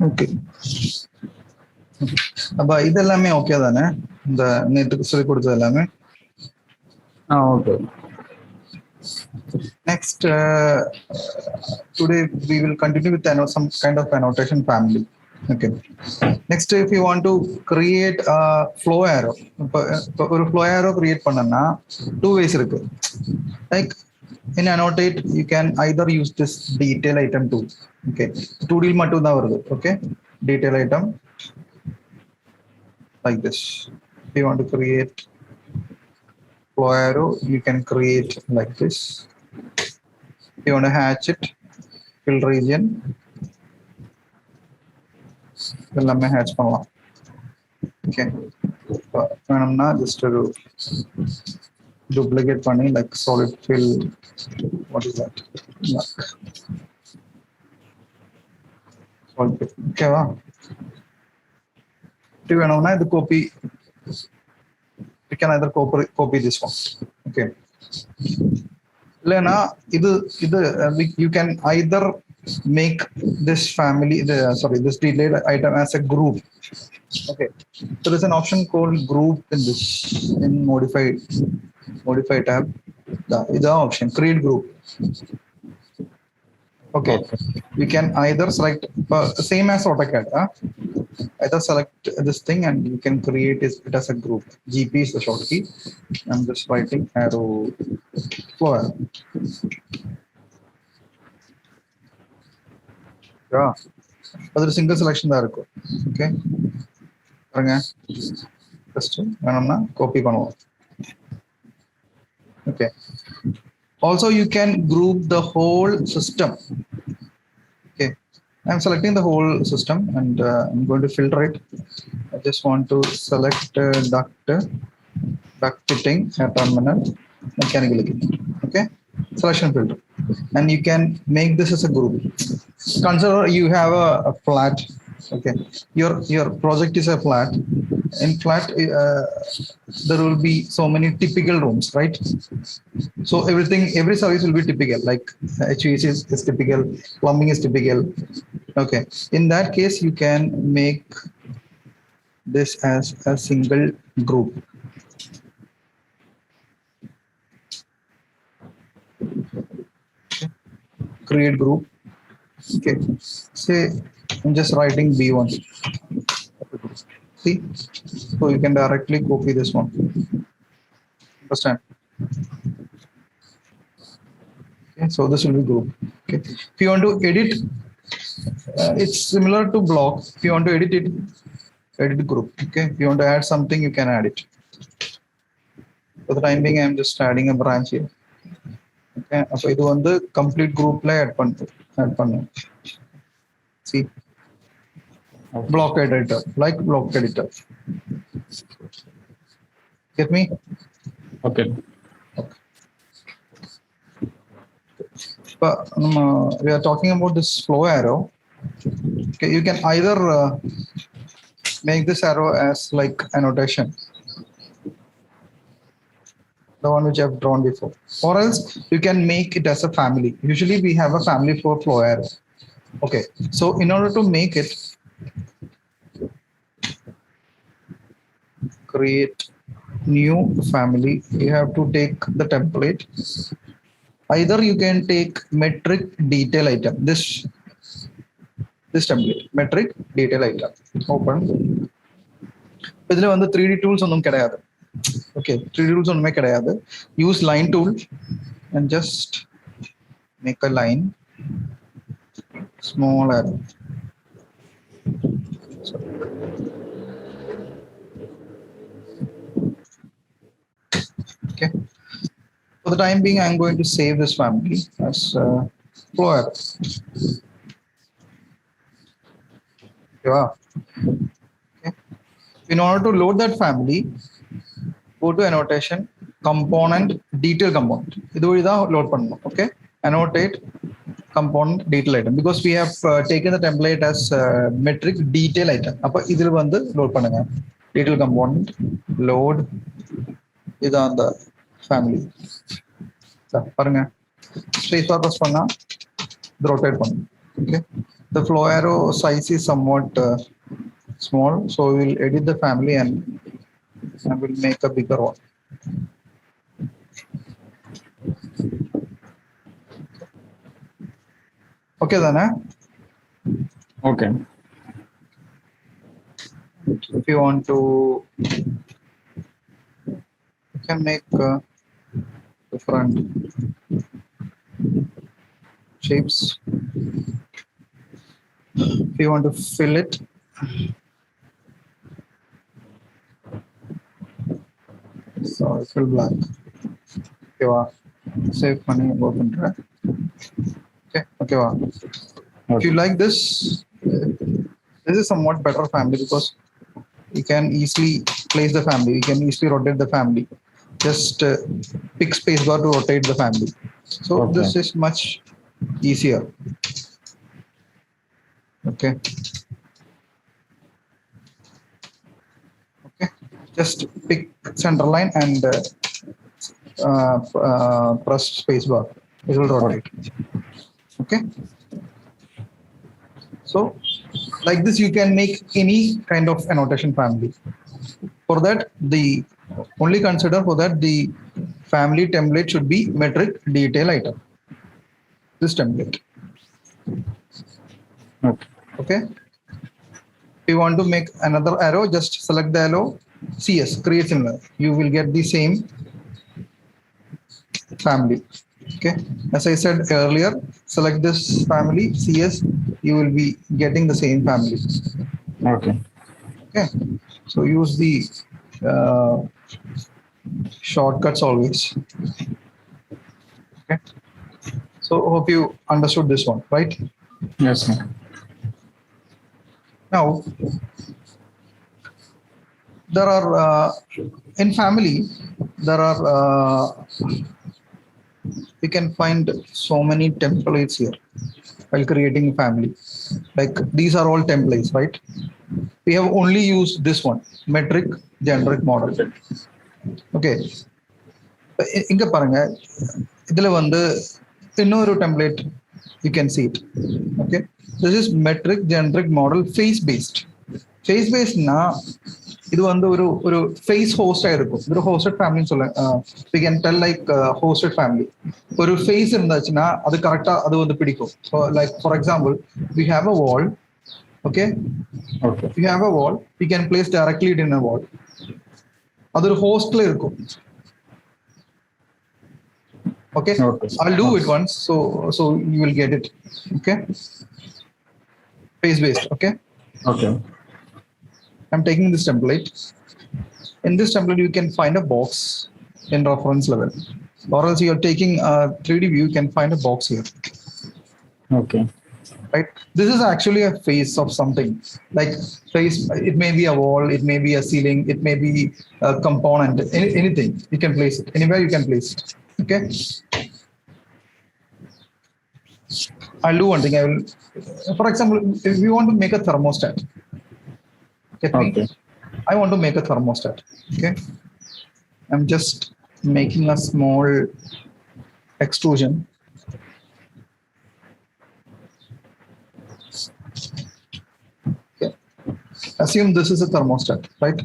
Okay. அப்ப இது எல்லாமே ஓகே தானே? இந்த நேற்றுக்கு சொல்லி கொடுத்தது எல்லாமே. Okay. Next, today we will continue with some kind of annotation family. Okay. Next, if you want to create a flow arrow, ஒரு flow arrow create பண்ணனா two ways இருக்கு. Like in annotate, you can either use this detail item tool. Okay. 2D மட்டும் தான் வருது. Okay. Detail item like this. If you want to create flow arrow, you can create like this. You want to hatch it, fill region, எல்லாமே hatch பண்ணலாம். Okay. வேணும்னா just ஒரு duplicate பண்ணி like solid fill. What is that? Solid fill. Okay வா? இது வேணும்னா இது copy. You can either copy this one. Okay. Lena, you can either make this family, this detailed item as a group. Okay. So there's an option called group in modify tab. This is the option, create group. Okay. You can either select same as AutoCAD. Either select this thing and you can create it as a group. GP is the short key. I'm just writing arrow flow arrow. Yeah. That's a single selection there. Okay. Just copy. Okay. Also, you can group the whole system. Okay. I'm selecting the whole system and I'm going to filter it. I just want to select duct fitting, terminal, mechanical. Okay. Selection filter. And you can make this as a group. Consider you have a flat. Okay. Your project is a flat. In flat, there will be so many typical rooms, right? So every service will be typical, like HVAC is typical, plumbing is typical. Okay. In that case, you can make this as a single group. Okay. Create group. Okay. Say I'm just writing B1. See, so you can directly copy this one. Understand? Okay, so this will be group. Okay. If you want to edit, it's similar to block. If you want to edit it, edit group. Okay. If you want to add something, you can add it. For the time being, I'm just adding a branch here. Okay. So this one the complete group la add pannu. See. Block editor, like block editor. Get me? Okay. But we are talking about this flow arrow. Okay, you can either make this arrow as like annotation, the one which I've drawn before, or else you can make it as a family. Usually we have a family for flow arrow. Okay, so in order to make it, create new family, you have to take the template. Either you can take metric detail item, this template, metric detail item. Open. Idhula vandu 3D tools onnum kedaiyadu. Okay, 3D tools onnume kedaiyadu. Use line tool and just make a line, small arrow. Okay. For the time being, I'm going to save this family as flow arrow. Yeah. Okay. In order to load that family, go to annotation, component, detail component. This is the load pannu. Okay. Annotate component detail item, because we have taken the template as metric detail item. Appo idhil vandu load pannunga. Detail component load. This on the family. So, parunga. Space bar press panna, rotate pannu. Okay. The flow arrow size is somewhat small, so we'll edit the family and we'll make a bigger one. Okay, then. Okay. If you want to, you can make different shapes. If you want to fill it, so fill black. Okay, wow. Save money, open track. Okay, okay, wow. If you like this, this is somewhat better family because you can easily place the family. You can easily rotate the family. Just pick spacebar to rotate the family. So this is much easier. Okay. Okay. Just pick center line and press spacebar. It will rotate. Okay. So like this, you can make any kind of annotation family. For that, the only consider for that the family template should be metric detail item. This template. Okay. If you want to make another arrow, just select the arrow, CS, create similar. You will get the same family. Okay. As I said earlier, select this family, CS, you will be getting the same family. Okay. Okay. So use the shortcuts always. Okay. So hope you understood this one, right? Yes, sir. Now, there are in family, there are we can find so many templates here while creating a family. Like these are all templates, right? We have only used this one, metric generic model. Okay. இங்க பாருங்க இதுல வந்து இன்னொரு template you can see it. Okay, this is metric generic model face based. Face based na இது வந்து ஒரு face host இருக்கும். ஒரு hosted family சொல்ல we can tell like hosted family. ஒரு face இருந்தாச்சுன்னா அது கரெக்ட்டா அது வந்து பிடிக்கும். So like for example, we have a wall. Okay. Okay. We have a wall. We can place directly it in a wall. அது ஒரு hostல இருக்கும். Okay. I'll do it once, so you will get it. Okay. Face based. Okay. Okay. I'm taking this template. In this template, you can find a box in reference level, or else you're taking a 3D view. You can find a box here. Okay. Right. This is actually a face of something. Like face. It may be a wall. It may be a ceiling. It may be a component. Anything. You can place it anywhere. You can place it. Okay. I'll do one thing. I will, for example, if you want to make a thermostat, okay. I want to make a thermostat. Okay. I'm just making a small extrusion. Okay. Assume this is a thermostat, right?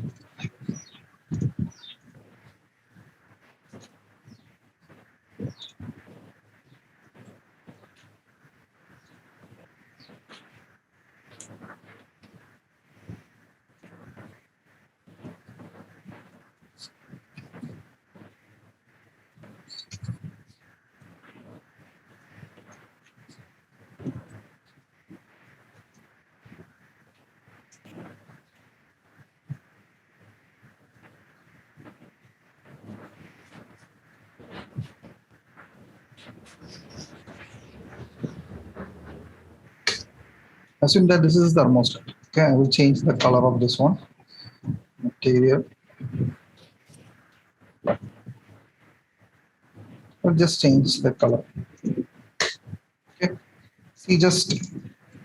Assume that this is the thermostat. Okay, I will change the color of this one. Material. I'll just change the color. Okay. See, just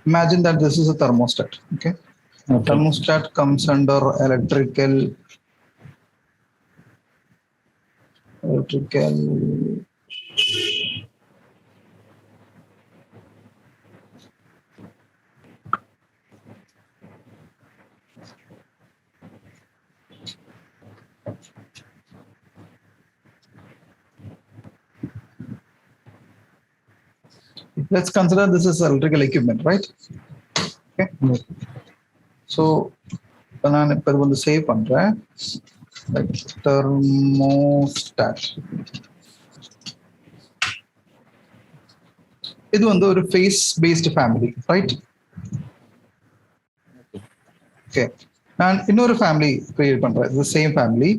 imagine that this is a thermostat. Okay. Thermostat comes under electrical. Let's consider this is electrical equipment, right? Okay. So நான் இப்போ இது வந்து save பண்றேன், like thermostat. இது வந்து ஒரு face based family, right? Okay. நான் இன்னொரு family create பண்றேன், the same family.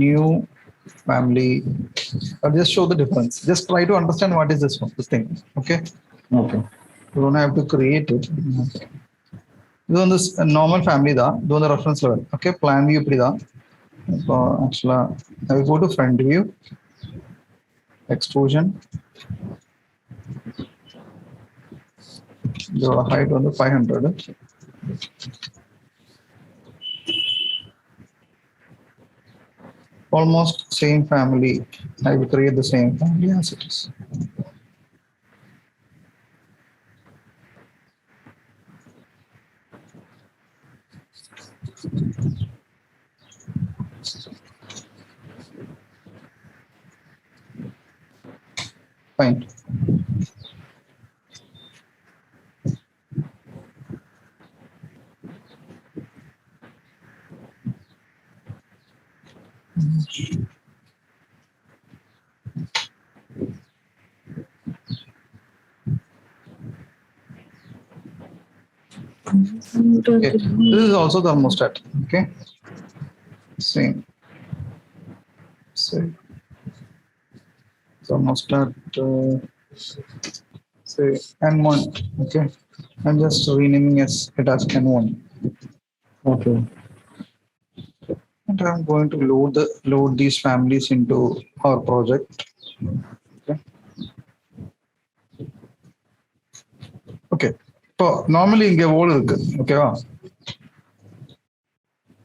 New family. I'll just show the difference. Just try to understand what is this one, this thing. Okay. Okay. You don't have to create it. This one is a normal family da. Do the reference level. Okay. Plan view pretty da. So actually, I will go to front view. Extrusion. The height on the 500. Almost same family. I will create the same family as it is. Fine. Okay. This is also thermostat. Okay. Same. Same. Thermostat. Say N1. Okay. I'm just renaming it as N1. Okay. And I'm going to load these families into our project. Okay. Okay. So normally in wall okay.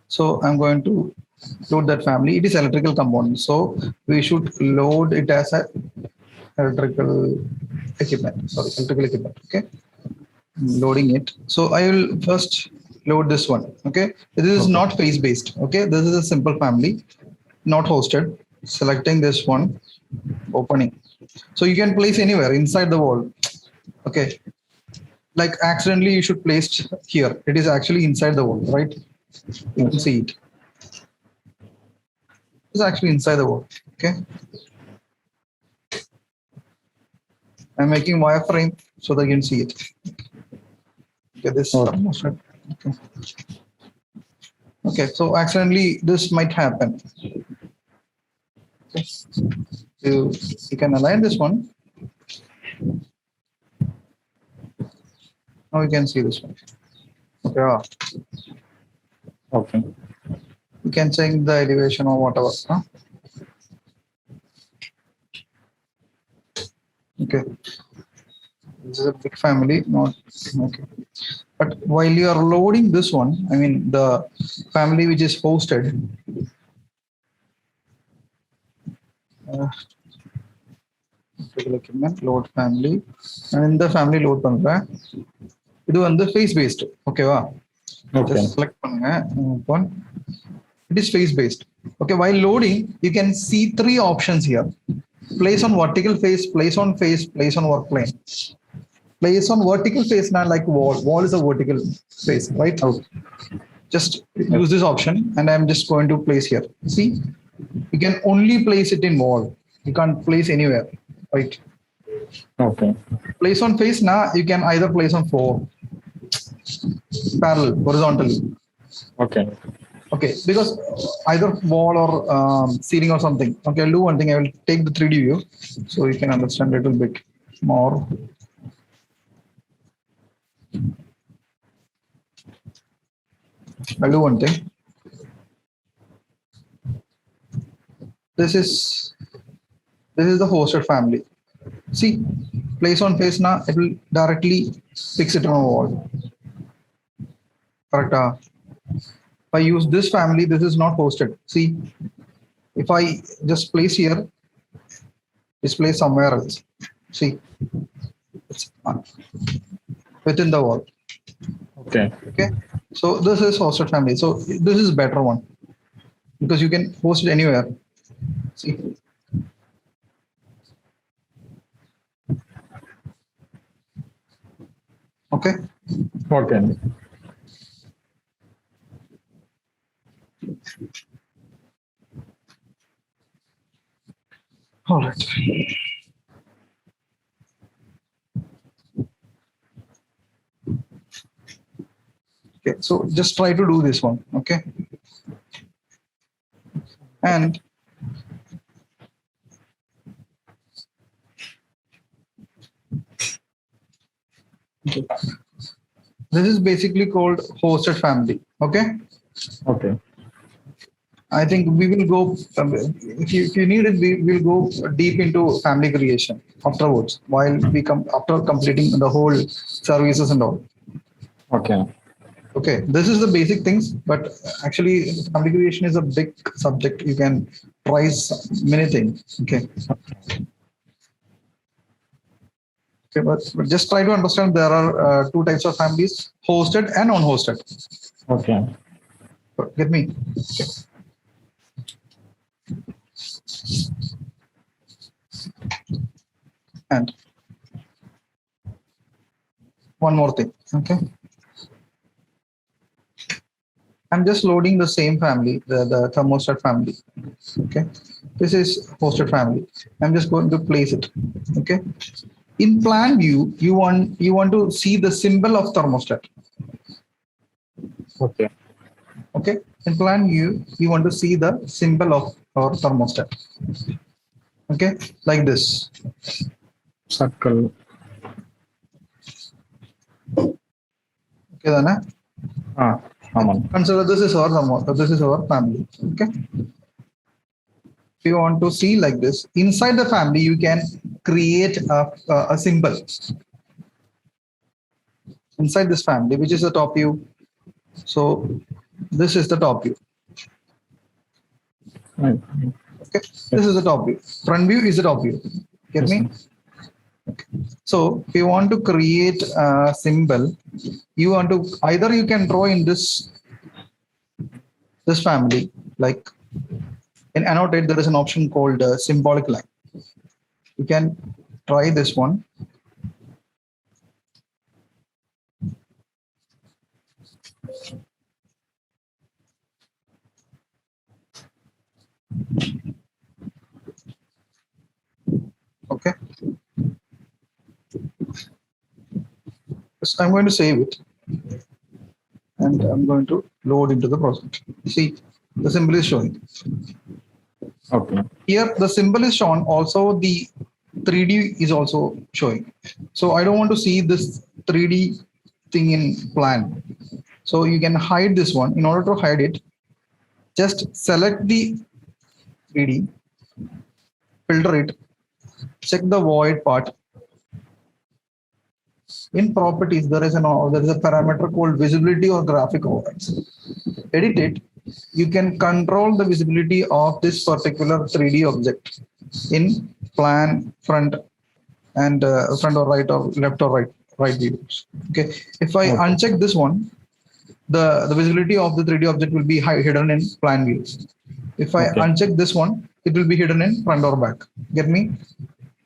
So I'm going to load that family. It is electrical component. So we should load it as a electrical equipment. Sorry, electrical equipment. Okay. Loading it. So I will first load this one. Okay. This is not face based. Okay. This is a simple family, not hosted. Selecting this one, opening. So you can place anywhere inside the wall. Okay. Like accidentally you should place here. It is actually inside the wall, right? You can see it. It's actually inside the wall. Okay. I'm making wireframe so that you can see it. Okay, this. Okay. Okay, so accidentally this might happen. Okay. You can align this one. Now you can see this one. Okay. Okay. You can change the elevation or whatever. Huh? Okay. This is a big family, not okay. But while you are loading this one, I mean the family which is hosted, load family, and in the family load panga, it is the face based. Okay, wow. Okay. Just select panga. It is face based. Okay, while loading, you can see three options here: place on vertical face, place on face, place on work plane. Place on vertical face now, like wall. Wall is a vertical face, right? Okay. Just use this option, and I'm just going to place here. See, you can only place it in wall. You can't place anywhere, right? Okay. Place on face now. You can either place on floor, parallel, horizontally. Okay. Okay, because either wall or ceiling or something. Okay, I'll do one thing. I will take the 3D view so you can understand a little bit more. I'll do one thing. This is the hosted family. See, place on face now, it will directly fix it on a wall. Correct. If I use this family, this is not hosted. See, if I just place here, it's placed somewhere else. See, it's within the wall. Okay. Okay. So this is hosted family. So this is better one. because you can host it anywhere. See. Okay. Okay. All right. Okay, so just try to do this one. Okay. And okay. This is basically called hosted family. Okay. Okay. I think we will go, if you need it, we will go deep into family creation afterwards while we come after completing the whole services and all. Okay. Okay, this is the basic things, but actually family creation is a big subject. You can try many things. Okay. Okay, but just try to understand there are two types of families, hosted and non-hosted. Okay. Get me? Okay. And one more thing. Okay. I'm just loading the same family, the thermostat family. Okay. This is hosted family. I'm just going to place it. Okay. In plan view, you want to see the symbol of thermostat. Okay. Okay. In plan view, you want to see the symbol of our thermostat. Okay. Like this. Circle. Okay, then. Aman. Consider this is our thermostat. This is our family. Okay. If you want to see like this, inside the family, you can create a symbol inside this family, which is the top view. So this is the top view. Right. Okay, this is the top view. Front view is the top view. Get Yes, me? Okay. So if you want to create a symbol, you want to either you can draw in this family, like in annotate there is an option called symbolic line. You can try this one. Okay. So I'm going to save it and I'm going to load into the project. See, the symbol is showing. Okay. Here the symbol is shown, also the 3D is also showing. So I don't want to see this 3D thing in plan. So you can hide this one. In order to hide it, just select the 3D, filter it, check the void part. In properties, there is a parameter called visibility or graphic overrides. Edit it. You can control the visibility of this particular 3D object in plan, front, and front or right or left or right views. Okay. If I uncheck this one, the visibility of the 3D object will be hidden in plan view. If I uncheck this one, it will be hidden in front or back. Get me?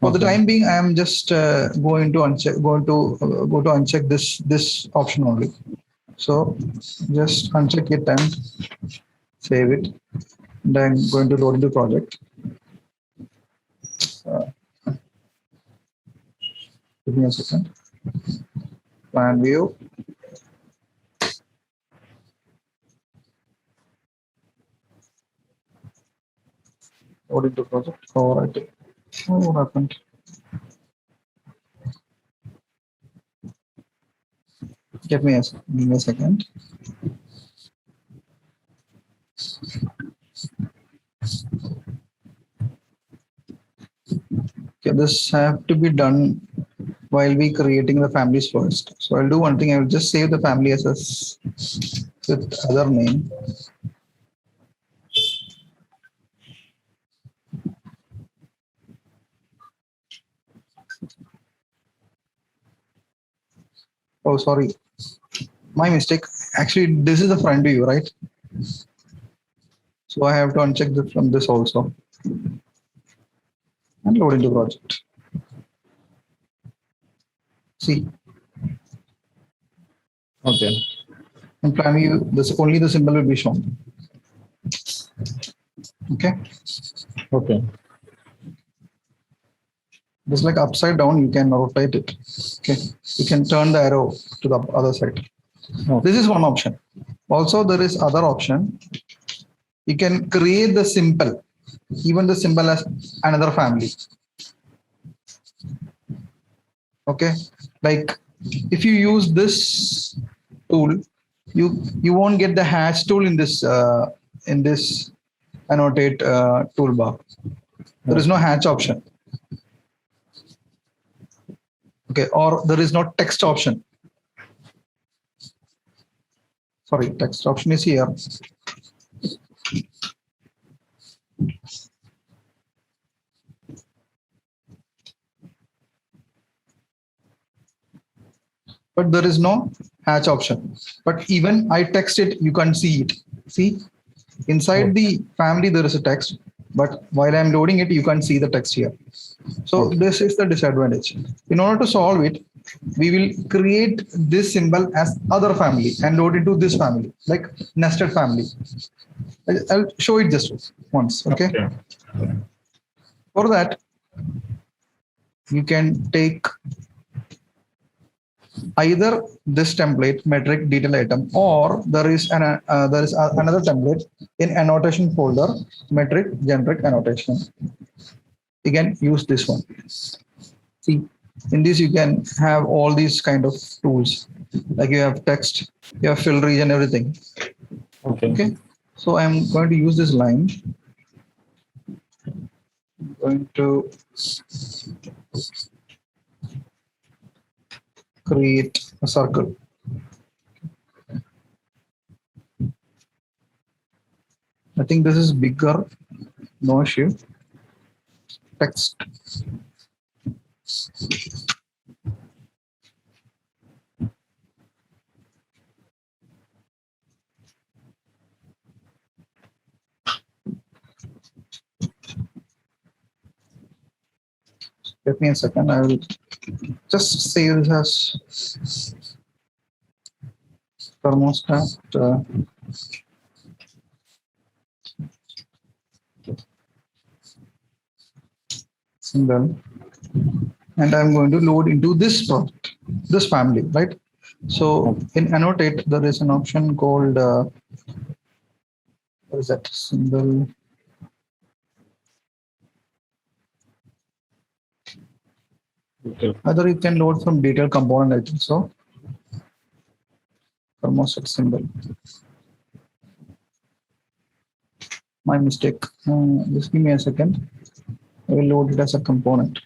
For the time being, I am just going to uncheck, go to uncheck this option only. So just uncheck it and save it. And I'm going to load into project. Give me a second. Plan view. Load into project. All right. Oh, what happened? Give me a second. Okay, this have to be done while we creating the families first. So I'll do one thing. I will just save the family as with other name. Oh, sorry. My mistake. Actually, this is the front view, right? So I have to uncheck this from this also and load into project. See, Okay. in plan view, this only the symbol will be shown. Okay, Okay. just like upside down, you can rotate it. Okay, you can turn the arrow to the other side. Okay. This is one option. Also, there is other option. You can create the symbol, even the symbol as another family. Okay, like if you use this tool, you won't get the hatch tool in this annotate toolbar. There is no hatch option. Okay, or there is no text option. Sorry, text option is here. But there is no hatch option. But even I text it, you can't see it. See, inside the family there is a text, but while I'm loading it, you can't see the text here. So this is the disadvantage. In order to solve it, we will create this symbol as other family and load into this family, like nested family. I'll show it just once. Okay. For that, you can take either this template metric detail item, or there is another template in annotation folder metric generic annotation. You can use this one. See, in this you can have all these kind of tools, like you have text, you have fill region, everything. Okay, so I'm going to use this line. I'm going to create a circle. I think this is bigger, no issue. Text. Give me a second. I will just save this as thermostat. Symbol, and I'm going to load into this project, this family, right? So in annotate, there is an option called what is that symbol? Either you can load from detail component, I think so. Thermostat symbol. My mistake. Just give me a second. I will load it as a component.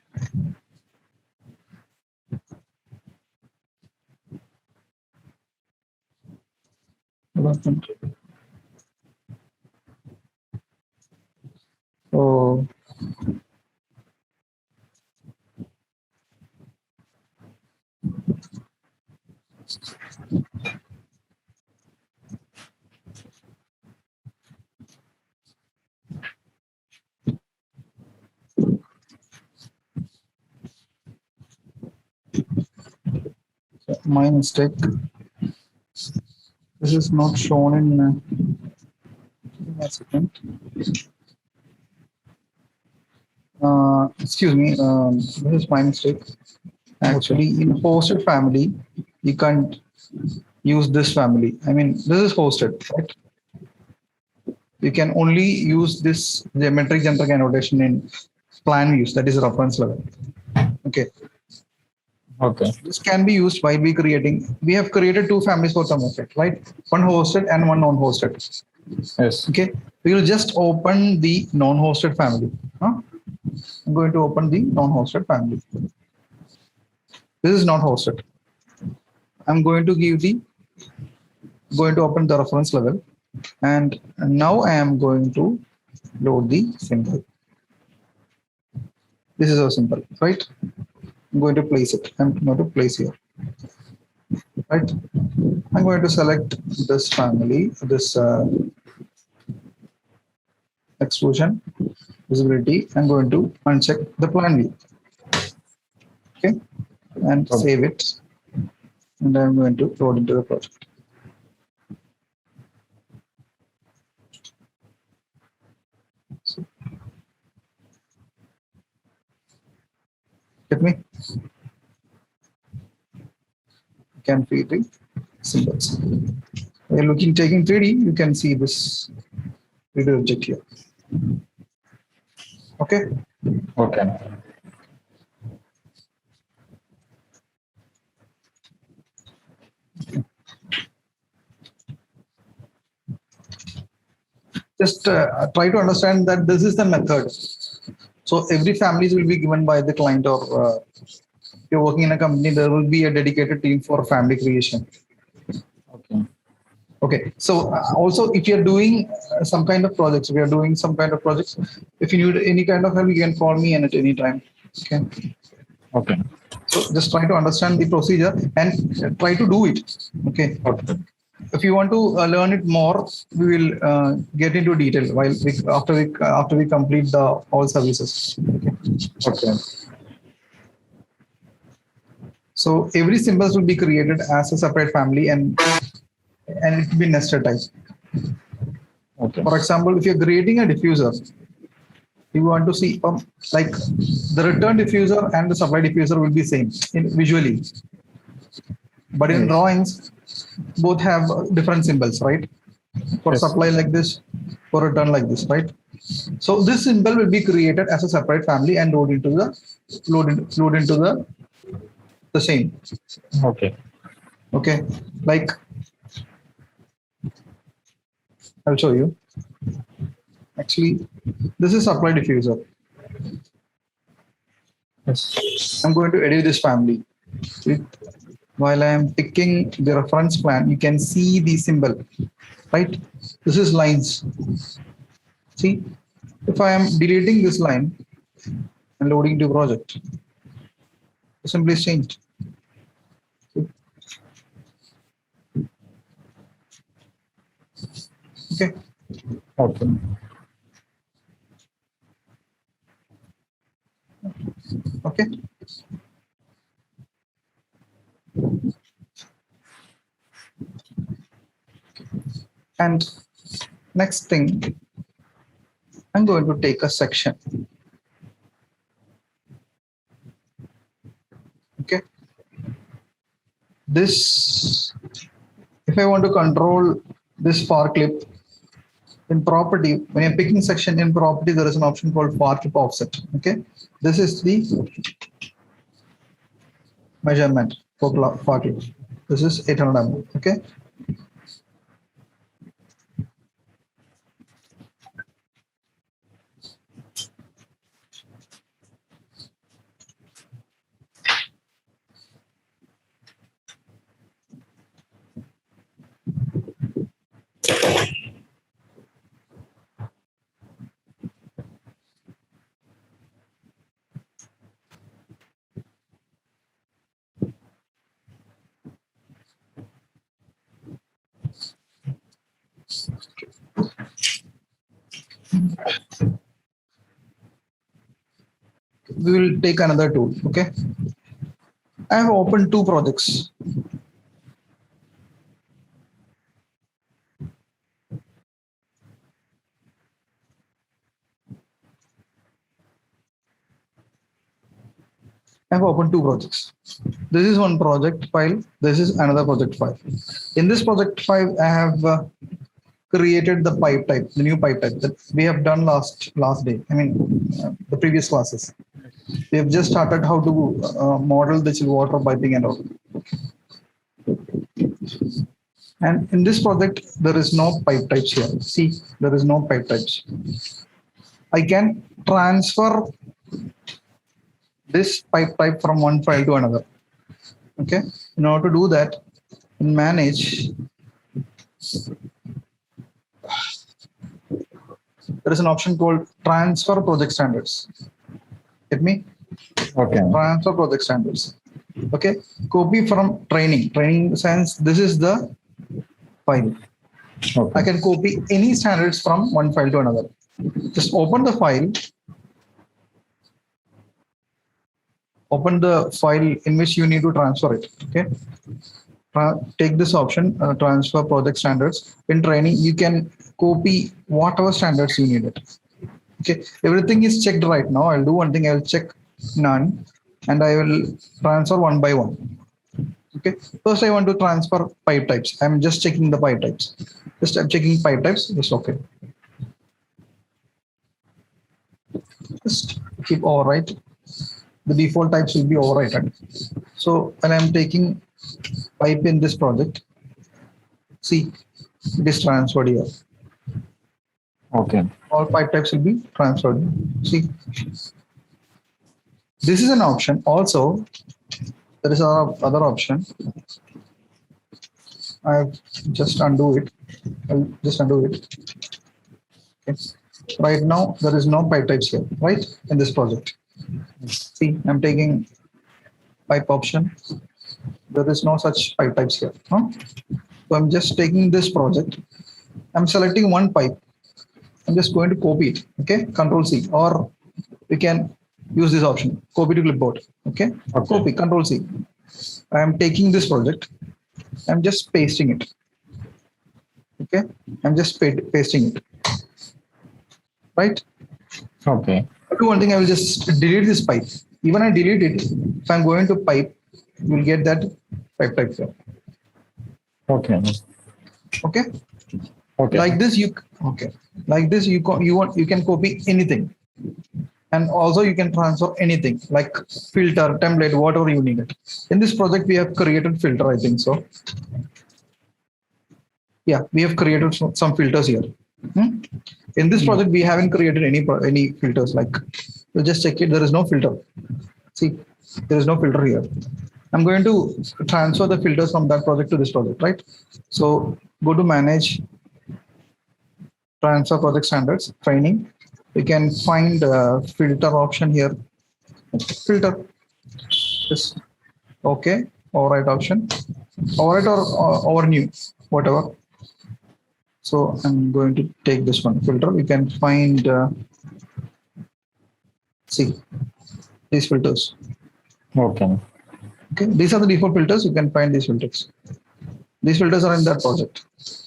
So my mistake. This is not shown in. Give me a second. Excuse me. This is my mistake. Actually, in hosted family, you can't use this family. I mean, this is hosted, right? You can only use this geometric generic annotation in plan views, that is reference level. Okay. Okay. This can be used while we have created two families for thermostat, right? One hosted and one non-hosted. Yes. Okay. We will just open the non-hosted family. I'm going to open the non-hosted family. This is not hosted. I'm going to open the reference level, and now I am going to load the symbol. This is our symbol, right? I'm going to place it. I'm going to place here, right? I'm going to select this family, this extrusion, visibility. I'm going to uncheck the plan view. Okay, and Okay. save it. And I'm going to load into the project. So, get me? You can see the symbols. When you're taking 3D, you can see this 3D object here. Okay. Okay. Just try to understand that this is the method. So every families will be given by the client, or if you're working in a company, there will be a dedicated team for family creation. Okay. Okay. So also, if you're doing some kind of projects, if you need any kind of help, you can call me at any time. Okay. Okay. So just try to understand the procedure and try to do it. Okay. Okay. If you want to learn it more, we will get into detail after we complete the all services. Okay. So every symbols will be created as a separate family, and it will be nested type. Okay. For example, if you're creating a diffuser, you want to see like the return diffuser and the supply diffuser will be same visually, but in Yes. drawings, both have different symbols, right? For Yes. supply like this, for return like this, right? So this symbol will be created as a separate family and load into the same. Okay. Okay, like I'll show you. Actually, this is supply diffuser. Yes. I'm going to edit this family. While I am picking the reference plan, you can see the symbol, right? This is lines. See, if I am deleting this line and loading to project, the symbol is changed. Okay. Okay. Okay. And next thing, I'm going to take a section. Okay. This, if I want to control this far clip in property, when you're picking section in property, there is an option called far clip offset. Okay. This is the measurement for far clip. This is 800 mm. Okay. We will take another tool. Okay. I have opened two projects. I have opened two projects. This is one project file. This is another project file. In this project file, I have created the pipe type, the new pipe type that we have done last day. I mean, the previous classes. We have just started how to model the chill water piping and all. And in this project, there is no pipe types here. See, there is no pipe types. I can transfer this pipe type from one file to another. Okay. In order to do that, in manage, there is an option called transfer project standards. Get me? Okay. Transfer project standards. Okay. Copy from training. Training sense, this is the file. Okay. I can copy any standards from one file to another. Just open the file. Open the file in which you need to transfer it. Okay. Take this option, transfer project standards. In training, you can copy whatever standards you need it. Okay. Everything is checked right now. I'll do one thing. I'll check none, and I will transfer one by one. Okay. First, I want to transfer pipe types. I'm just checking the pipe types. Just I'm checking pipe types. Just okay. Just keep overwrite. The default types will be overwritten. So when I'm taking pipe in this project, see, it is transferred here. Okay. All pipe types will be transferred. See, this is an option. Also, there is another option. I'll just undo it. I'll just undo it. Okay. Right now, there is no pipe types here, right? In this project. See, I'm taking pipe option. There is no such pipe types here. Huh? So I'm just taking this project. I'm selecting one pipe. I'm just going to copy it. Okay, Control C, or we can use this option, copy to clipboard. Okay, copy, Control C. I am taking this project. I'm just pasting it. Okay, I'm just pasting it. Right? Okay. I'll do one thing. I will just delete this pipe. Even I delete it, if I'm going to pipe, you will get that pipe type here. Okay. Okay. Okay. Like this, you can copy anything, and also you can transfer anything like filter, template, whatever you need it. In this project, we have created filter. I think so. Yeah, we have created some filters here. In this project, we haven't created any filters. Like, so just check it. There is no filter. See, there is no filter here. I'm going to transfer the filters from that project to this project, right? So go to manage, transfer project standards, training. You can find filter option here. Filter. Just okay. Override option. Override or new, whatever. So I'm going to take this one, filter. You can find, see, these filters. Okay. Okay, these are the default filters. You can find these filters. These filters are in that project,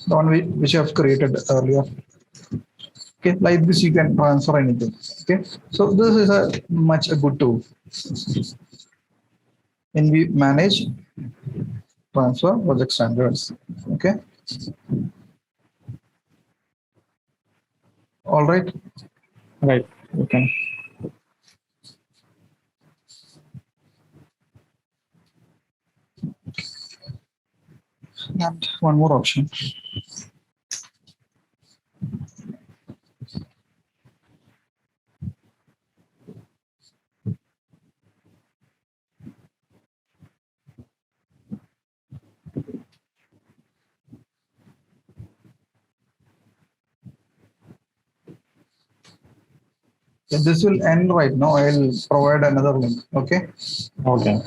the one which I have created earlier. Okay, like this you can transfer anything. Okay, so this is a good tool. And we manage transfer project standards. Okay. All right. Right. Okay. And one more option. This will end right now. I'll provide another link. Okay. Okay.